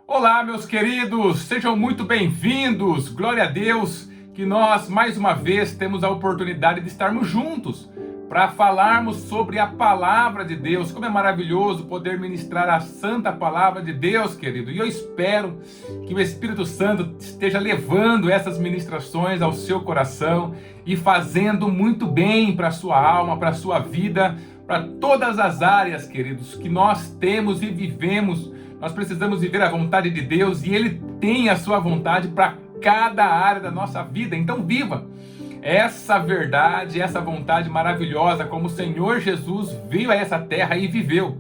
Olá, meus queridos, sejam muito bem-vindos. Glória a Deus que nós, mais uma vez, temos a oportunidade de estarmos juntos para falarmos sobre a palavra de Deus. Como é maravilhoso poder ministrar a santa palavra de Deus, querido. E eu espero que o Espírito Santo esteja levando essas ministrações ao seu coração e fazendo muito bem para a sua alma, para a sua vida, para todas as áreas, queridos, que nós temos e vivemos. Nós precisamos viver a vontade de Deus e Ele tem a sua vontade para cada área da nossa vida. Então viva essa verdade, essa vontade maravilhosa, como o Senhor Jesus veio a essa terra e viveu.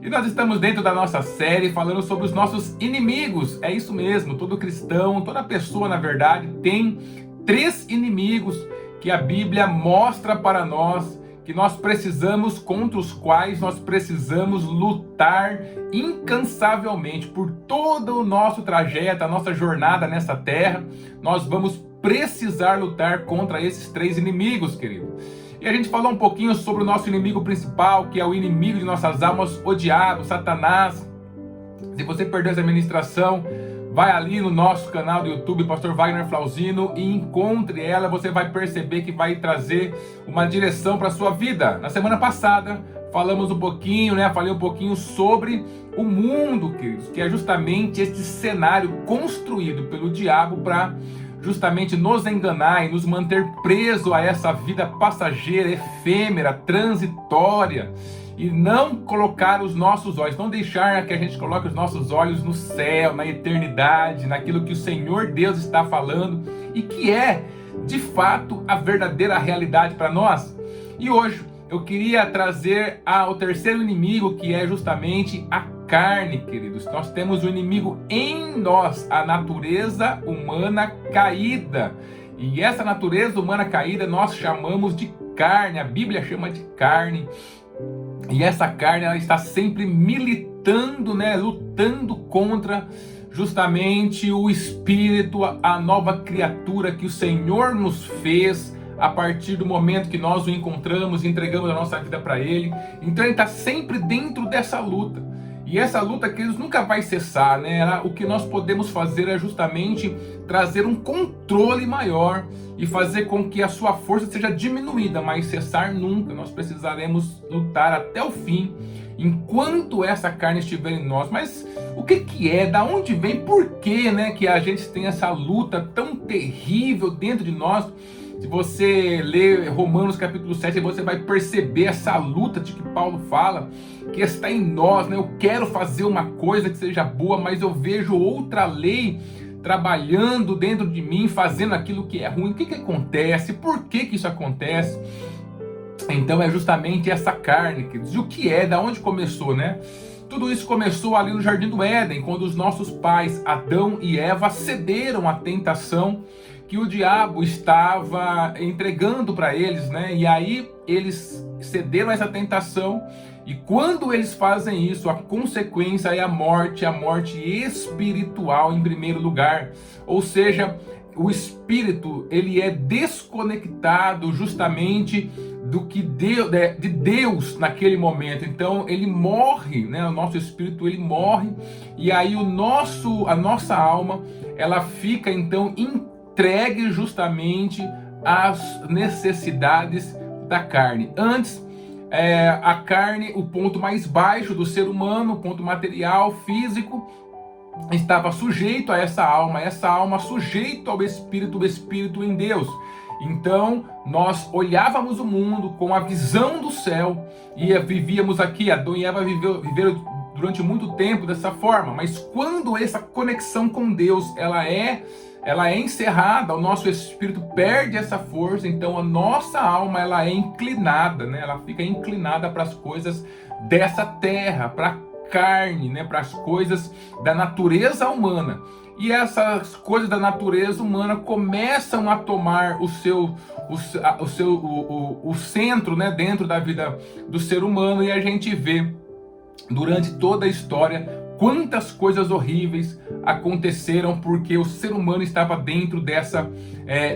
E nós estamos dentro da nossa série falando sobre os nossos inimigos. É isso mesmo, todo cristão, toda pessoa, na verdade, tem 3 inimigos que a Bíblia mostra para nós, que nós precisamos, contra os quais nós precisamos lutar incansavelmente por todo o nosso trajeto, a nossa jornada nessa terra. Nós vamos precisar lutar contra esses 3 inimigos, querido. E a gente falou um pouquinho sobre o nosso inimigo principal, que é o inimigo de nossas almas, o diabo, Satanás. Se você perdeu essa ministração, vai ali no nosso canal do YouTube, Pastor Wagner Flauzino, e encontre ela. Você vai perceber que vai trazer uma direção para a sua vida. Na semana passada, falamos um pouquinho, falei um pouquinho sobre o mundo, queridos, que é justamente este cenário construído pelo diabo para justamente nos enganar e nos manter preso a essa vida passageira, efêmera, transitória, e não colocar os nossos olhos, não deixar que a gente coloque os nossos olhos no céu, na eternidade, naquilo que o Senhor Deus está falando e que é, de fato, a verdadeira realidade para nós. E hoje eu queria trazer o terceiro inimigo, que é justamente a carne, queridos. Nós temos o inimigo em nós, a natureza humana caída. E essa natureza humana caída nós chamamos de carne, a Bíblia chama de carne. E essa carne, ela está sempre militando, lutando contra justamente o Espírito, a nova criatura que o Senhor nos fez a partir do momento que nós o encontramos, entregamos a nossa vida para Ele. Então ele está sempre dentro dessa luta. E essa luta, queridos, nunca vai cessar, O que nós podemos fazer é justamente trazer um controle maior e fazer com que a sua força seja diminuída, mas cessar nunca. Nós precisaremos lutar até o fim, enquanto essa carne estiver em nós. Mas o que é? Da onde vem? Por que, que a gente tem essa luta tão terrível dentro de nós? Se você ler Romanos capítulo 7, você vai perceber essa luta de que Paulo fala, que está em nós, Eu quero fazer uma coisa que seja boa, mas eu vejo outra lei trabalhando dentro de mim, fazendo aquilo que é ruim. O que acontece? Por que isso acontece? Então é justamente essa carne, queridos. E o que é? Da onde começou, Tudo isso começou ali no Jardim do Éden, quando os nossos pais, Adão e Eva, cederam à tentação que o diabo estava entregando para eles, E aí eles cederam a essa tentação, e quando eles fazem isso, a consequência é a morte espiritual em primeiro lugar. Ou seja, o espírito, ele é desconectado justamente do que de Deus naquele momento. Então ele morre, o nosso espírito ele morre, e aí a nossa alma, ela fica então entregue justamente às necessidades da carne. Antes, a carne, o ponto mais baixo do ser humano, o ponto material, físico, estava sujeito a essa alma sujeito ao Espírito, o Espírito em Deus. Então, nós olhávamos o mundo com a visão do céu e vivíamos aqui. Adão e Eva viveram durante muito tempo dessa forma, mas quando essa conexão com Deus ela é encerrada, o nosso espírito perde essa força, então a nossa alma ela é inclinada, ela fica inclinada para as coisas dessa terra, para a carne, para as coisas da natureza humana. E essas coisas da natureza humana começam a tomar o centro, dentro da vida do ser humano, e a gente vê durante toda a história quantas coisas horríveis aconteceram porque o ser humano estava dentro dessa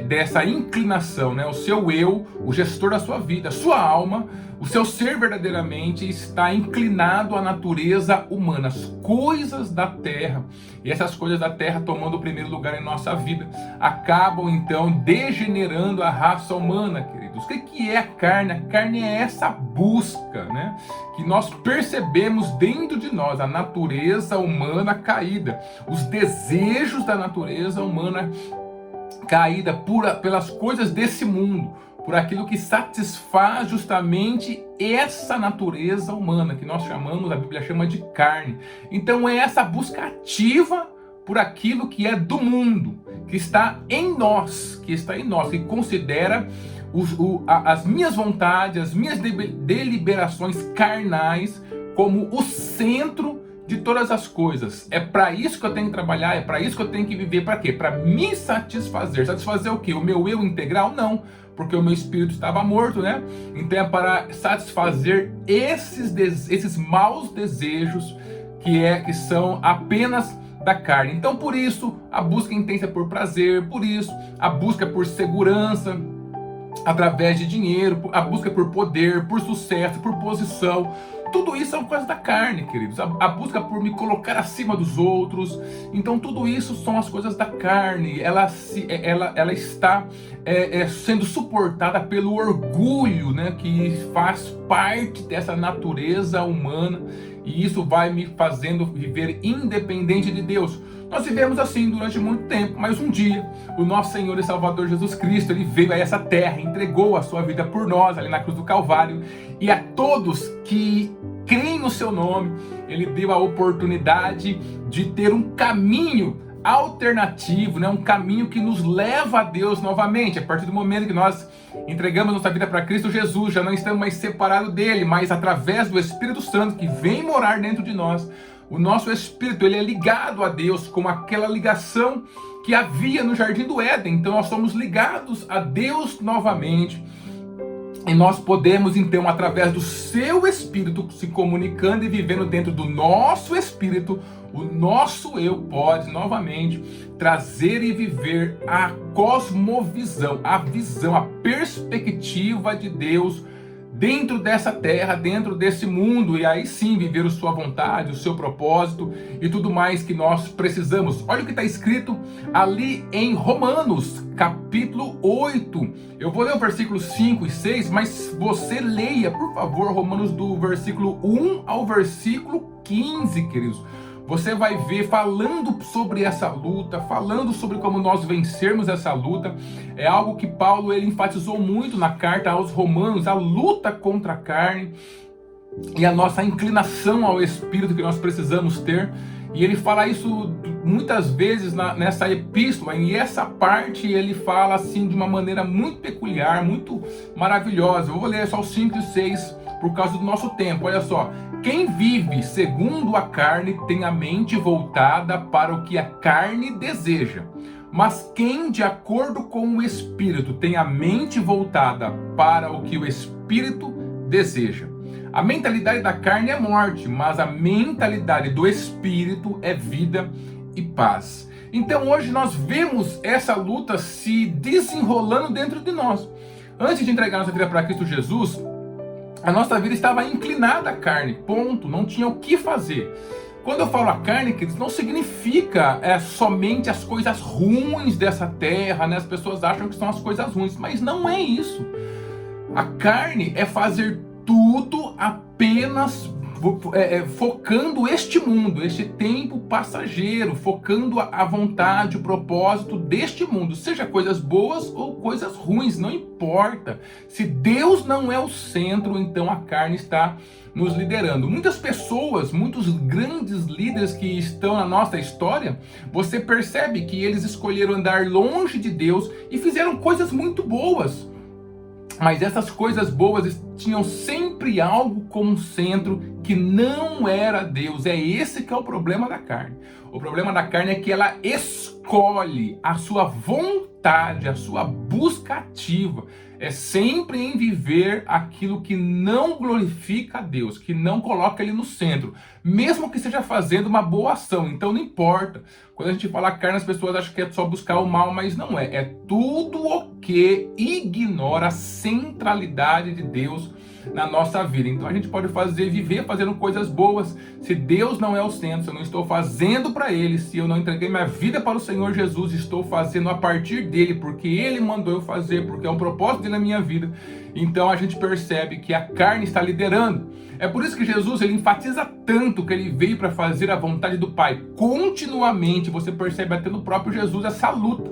dessa inclinação, né? O seu eu, o gestor da sua vida, a sua alma, o seu ser verdadeiramente está inclinado à natureza humana, às coisas da terra. E essas coisas da terra, tomando o primeiro lugar em nossa vida, acabam então degenerando a raça humana, queridos. O que é a carne? A carne é essa busca, né? Que nós percebemos dentro de nós, a natureza humana caída, os desejos da natureza humana caída pelas coisas desse mundo, por aquilo que satisfaz justamente essa natureza humana, que nós chamamos, a Bíblia chama de carne. Então é essa busca ativa por aquilo que é do mundo, que está em nós, que considera as minhas vontades, as minhas deliberações carnais como o centro de todas as coisas. É para isso que eu tenho que trabalhar, é para isso que eu tenho que viver. Para quê? Para me satisfazer. Satisfazer o quê? O meu eu integral? Não, porque o meu espírito estava morto, né? Então é para satisfazer esses maus desejos que são apenas da carne. Então por isso a busca intensa por prazer, por isso a busca por segurança através de dinheiro, a busca por poder, por sucesso, por posição. Tudo isso são coisas da carne, queridos. A busca por me colocar acima dos outros. Então tudo isso são as coisas da carne. Ela está sendo suportada pelo orgulho, né, que faz parte dessa natureza humana. E isso vai me fazendo viver independente de Deus. Nós vivemos assim durante muito tempo, mas um dia o nosso Senhor e Salvador Jesus Cristo, ele veio a essa terra, entregou a sua vida por nós ali na cruz do Calvário, e a todos que creem no seu nome, ele deu a oportunidade de ter um caminho alternativo, né? Um caminho que nos leva a Deus novamente. A partir do momento que nós entregamos nossa vida para Cristo Jesus, já não estamos mais separados dele, mas através do Espírito Santo que vem morar dentro de nós, o nosso espírito, ele é ligado a Deus como aquela ligação que havia no Jardim do Éden. Então nós somos ligados a Deus novamente. E nós podemos, então, através do seu espírito, se comunicando e vivendo dentro do nosso espírito, o nosso eu pode novamente trazer e viver a cosmovisão, a visão, a perspectiva de Deus dentro dessa terra, dentro desse mundo, e aí sim viver a sua vontade, o seu propósito e tudo mais que nós precisamos. Olha o que está escrito ali em Romanos, capítulo 8. Eu vou ler o versículo 5 e 6, mas você leia, por favor, Romanos do versículo 1 ao versículo 15, queridos. Você vai ver falando sobre essa luta, falando sobre como nós vencermos essa luta. É algo que Paulo ele enfatizou muito na carta aos Romanos, a luta contra a carne e a nossa inclinação ao Espírito que nós precisamos ter. E ele fala isso muitas vezes nessa epístola, e essa parte ele fala assim de uma maneira muito peculiar, muito maravilhosa. Eu vou ler só os 5 e 6 por causa do nosso tempo. Olha só. Quem vive segundo a carne tem a mente voltada para o que a carne deseja. Mas quem, de acordo com o Espírito, tem a mente voltada para o que o Espírito deseja. A mentalidade da carne é morte, mas a mentalidade do Espírito é vida e paz. Então hoje nós vemos essa luta se desenrolando dentro de nós. Antes de entregar nossa vida para Cristo Jesus, a nossa vida estava inclinada à carne, ponto, não tinha o que fazer. Quando eu falo a carne, queridos, não significa somente as coisas ruins dessa terra, né? As pessoas acham que são as coisas ruins, mas não é isso. A carne é fazer tudo apenas focando este mundo, este tempo passageiro, focando a vontade, o propósito deste mundo, seja coisas boas ou coisas ruins, não importa. Se Deus não é o centro, então a carne está nos liderando. Muitas pessoas, muitos grandes líderes que estão na nossa história, você percebe que eles escolheram andar longe de Deus e fizeram coisas muito boas. Mas essas coisas boas tinham sempre algo como centro que não era Deus. É esse que é o problema da carne. O problema da carne é que ela escolhe a sua vontade, a sua busca ativa. é sempre em viver aquilo que não glorifica a Deus, que não coloca Ele no centro, mesmo que esteja fazendo uma boa ação. Então não importa. Quando a gente fala carne, as pessoas acham que é só buscar o mal, mas não é. É tudo o que ignora a centralidade de Deus na nossa vida. Então a gente pode viver fazendo coisas boas, se Deus não é o centro, se eu não estou fazendo para Ele, se eu não entreguei minha vida para o Senhor Jesus, estou fazendo a partir dEle, porque Ele mandou eu fazer, porque é um propósito dele na minha vida. Então a gente percebe que a carne está liderando. É por isso que Jesus, ele enfatiza tanto que ele veio para fazer a vontade do Pai. Continuamente você percebe até no próprio Jesus essa luta,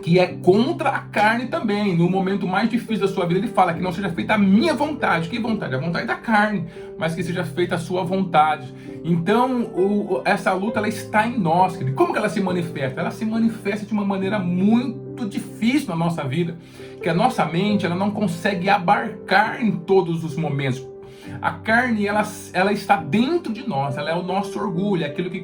que é contra a carne também. No momento mais difícil da sua vida, ele fala que não seja feita a minha vontade. Que vontade? A vontade da carne, mas que seja feita a sua vontade. Então, essa luta, ela está em nós. Como que ela se manifesta? Ela se manifesta de uma maneira muito difícil na nossa vida, que a nossa mente, ela não consegue abarcar em todos os momentos. A carne, ela está dentro de nós, ela é o nosso orgulho, é aquilo que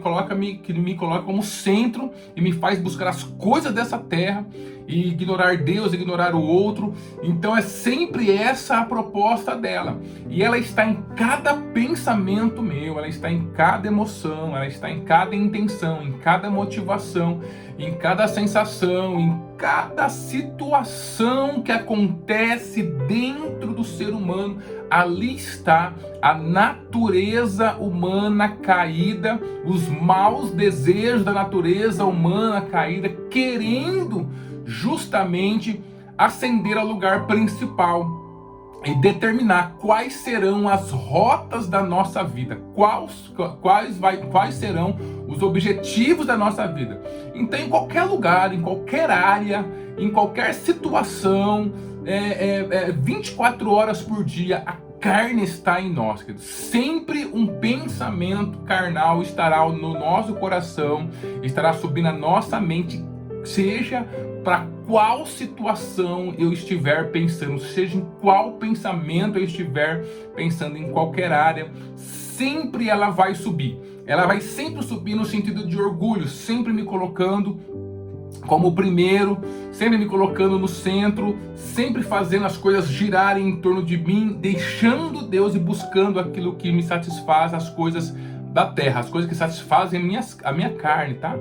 me coloca como centro e me faz buscar as coisas dessa terra e ignorar Deus, ignorar o outro. Então é sempre essa a proposta dela. E ela está em cada pensamento meu, ela está em cada emoção, ela está em cada intenção, em cada motivação, em cada sensação, em cada situação que acontece dentro do ser humano. Ali está a natureza humana caída, os maus desejos da natureza humana caída, querendo justamente ascender ao lugar principal e determinar quais serão as rotas da nossa vida, quais serão os objetivos da nossa vida. Então, em qualquer lugar, em qualquer área, em qualquer situação, 24 horas por dia, a carne está em nós, querido. Sempre um pensamento carnal estará no nosso coração, estará subindo a nossa mente, seja para qual situação eu estiver pensando, seja em qual pensamento eu estiver pensando, em qualquer área, sempre ela vai subir. Ela vai sempre subir no sentido de orgulho, sempre me colocando como o primeiro, sempre me colocando no centro, sempre fazendo as coisas girarem em torno de mim, deixando Deus e buscando aquilo que me satisfaz, as coisas da terra, as coisas que satisfazem a minha carne, tá?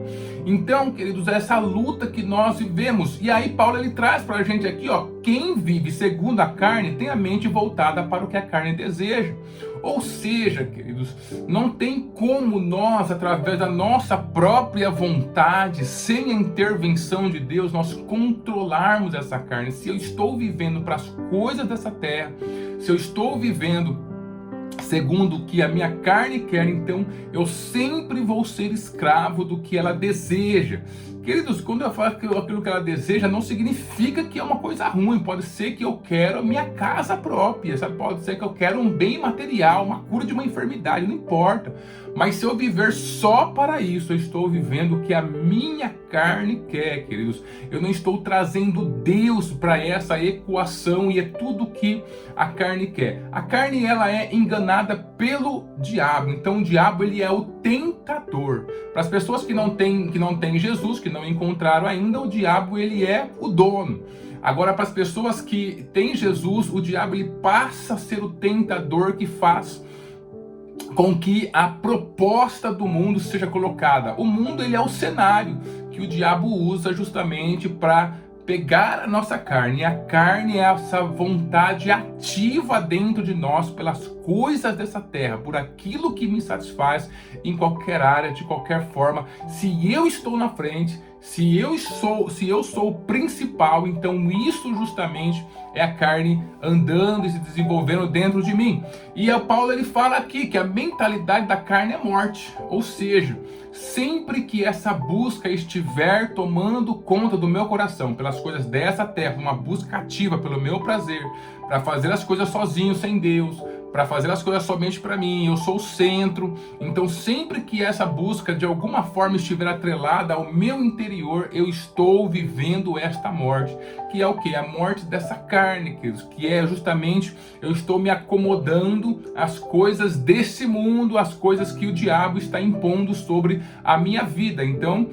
Então, queridos, é essa luta que nós vivemos. E aí Paulo, ele traz pra gente aqui, ó, quem vive segundo a carne tem a mente voltada para o que a carne deseja. Ou seja, queridos, não tem como nós, através da nossa própria vontade, sem a intervenção de Deus, nós controlarmos essa carne. Se eu estou vivendo para as coisas dessa terra, se eu estou vivendo segundo o que a minha carne quer, então eu sempre vou ser escravo do que ela deseja. Queridos, quando eu falo aquilo que ela deseja, não significa que é uma coisa ruim. Pode ser que eu quero a minha casa própria, sabe? Pode ser que eu quero um bem material, uma cura de uma enfermidade, não importa. Mas se eu viver só para isso, eu estou vivendo o que a minha carne quer, queridos. Eu não estou trazendo Deus para essa equação, e é tudo que a carne quer. A carne, ela é enganada pelo diabo. Então o diabo, ele é o tentador. Para as pessoas que não têm Jesus, que não encontraram ainda, o diabo, ele é o dono. Agora, para as pessoas que têm Jesus, o diabo, ele passa a ser o tentador que faz com que a proposta do mundo seja colocada. O mundo, ele é o cenário que o diabo usa justamente para pegar a nossa carne. E a carne é essa vontade ativa dentro de nós pelas coisas dessa terra, por aquilo que me satisfaz em qualquer área, de qualquer forma. Se eu estou na frente, se eu sou o principal, então isso justamente é a carne andando e se desenvolvendo dentro de mim. E o Paulo, ele fala aqui que a mentalidade da carne é morte. Ou seja, sempre que essa busca estiver tomando conta do meu coração pelas coisas dessa terra, uma busca ativa pelo meu prazer, para fazer as coisas sozinho, sem Deus, para fazer as coisas somente para mim, eu sou o centro. Então sempre que essa busca de alguma forma estiver atrelada ao meu interior, eu estou vivendo esta morte, que é o que? A morte dessa carne, que é justamente eu estou me acomodando às coisas desse mundo, às coisas que o diabo está impondo sobre a minha vida. Então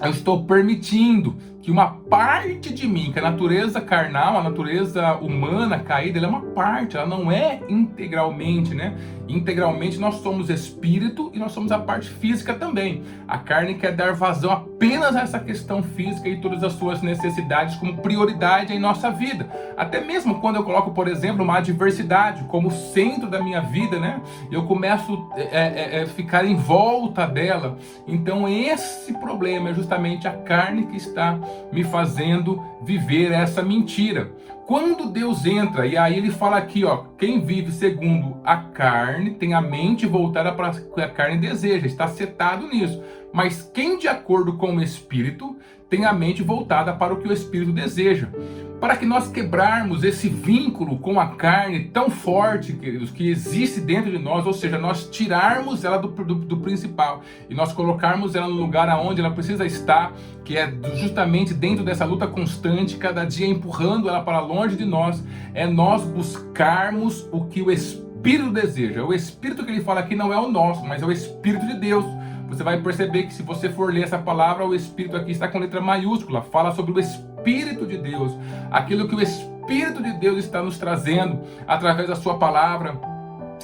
eu estou permitindo que uma parte de mim, que a natureza carnal, a natureza humana caída, ela é uma parte, ela não é integralmente, né? Integralmente nós somos espírito e nós somos a parte física também. A carne quer dar vazão apenas a essa questão física e todas as suas necessidades como prioridade em nossa vida. Até mesmo quando eu coloco, por exemplo, uma adversidade como centro da minha vida, né? Eu começo a ficar em volta dela. Então esse problema é justamente a carne que está me fazendo viver essa mentira. Quando Deus entra, e aí ele fala aqui, ó, quem vive segundo a carne tem a mente voltada para o que a carne deseja, está setado nisso. Mas quem de acordo com o Espírito tem a mente voltada para o que o Espírito deseja. Para que nós quebrarmos esse vínculo com a carne tão forte, queridos, que existe dentro de nós, ou seja, nós tirarmos ela do principal e nós colocarmos ela no lugar aonde ela precisa estar, que é justamente dentro dessa luta constante, cada dia empurrando ela para longe de nós, é nós buscarmos o que o Espírito deseja. O Espírito que ele fala aqui não é o nosso, mas é o Espírito de Deus. Você vai perceber que se você for ler essa palavra, o Espírito aqui está com letra maiúscula, fala sobre o Espírito de Deus, aquilo que o Espírito de Deus está nos trazendo através da sua palavra,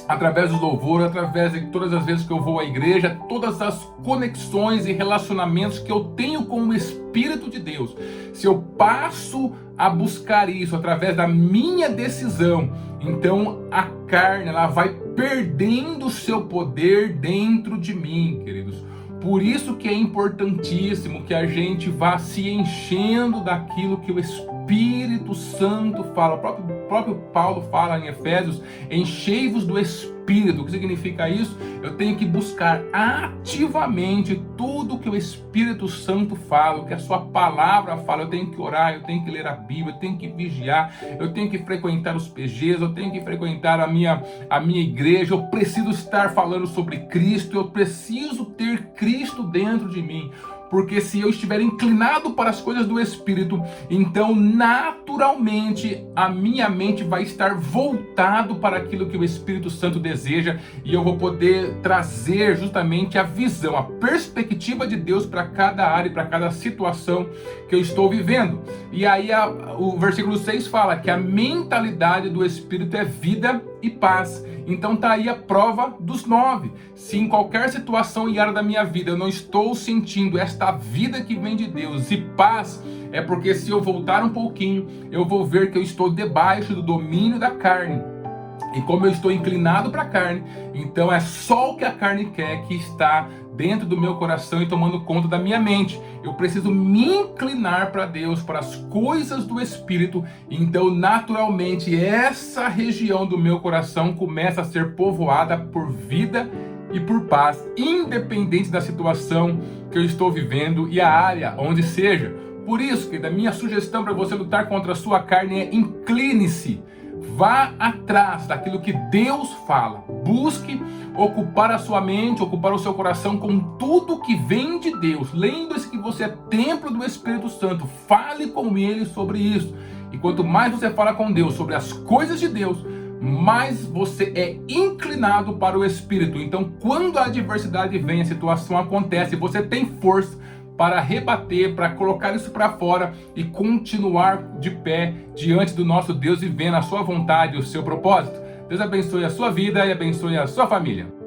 através do louvor, através de todas as vezes que eu vou à igreja, todas as conexões e relacionamentos que eu tenho com o Espírito de Deus. Se eu passo a buscar isso através da minha decisão, então a carne ela vai perdendo o seu poder dentro de mim, queridos. Por isso que é importantíssimo que a gente vá se enchendo daquilo que o Espírito Santo fala. O próprio Paulo fala em Efésios, enchei-vos do Espírito. O que significa isso? Eu tenho que buscar ativamente tudo que o Espírito Santo fala, o que a sua palavra fala. Eu tenho que orar, eu tenho que ler a Bíblia, eu tenho que vigiar, eu tenho que frequentar os PGs, eu tenho que frequentar a minha igreja, eu preciso estar falando sobre Cristo, eu preciso ter Cristo dentro de mim. Porque se eu estiver inclinado para as coisas do Espírito, então naturalmente a minha mente vai estar voltado para aquilo que o Espírito Santo deseja e eu vou poder trazer justamente a visão, a perspectiva de Deus para cada área, para cada situação que eu estou vivendo. E aí o versículo 6 fala que a mentalidade do Espírito é vida e paz. Então tá aí a prova dos 9. Se em qualquer situação e área da minha vida eu não estou sentindo esta vida que vem de Deus e paz, é porque se eu voltar um pouquinho, eu vou ver que eu estou debaixo do domínio da carne. E como eu estou inclinado para a carne, então é só o que a carne quer que está dentro do meu coração e tomando conta da minha mente. Eu preciso me inclinar para Deus, para as coisas do Espírito. Então, naturalmente, essa região do meu coração começa a ser povoada por vida e por paz, independente da situação que eu estou vivendo e a área onde seja. Por isso, que a minha sugestão para você lutar contra a sua carne é incline-se. Vá atrás daquilo que Deus fala. Busque ocupar a sua mente, ocupar o seu coração com tudo que vem de Deus. Lembre-se que você é templo do Espírito Santo. Fale com Ele sobre isso. E quanto mais você fala com Deus sobre as coisas de Deus, mais você é inclinado para o Espírito. Então, quando a adversidade vem, a situação acontece, você tem força para rebater, para colocar isso para fora e continuar de pé diante do nosso Deus, vivendo a sua vontade, o seu propósito. Deus abençoe a sua vida e abençoe a sua família.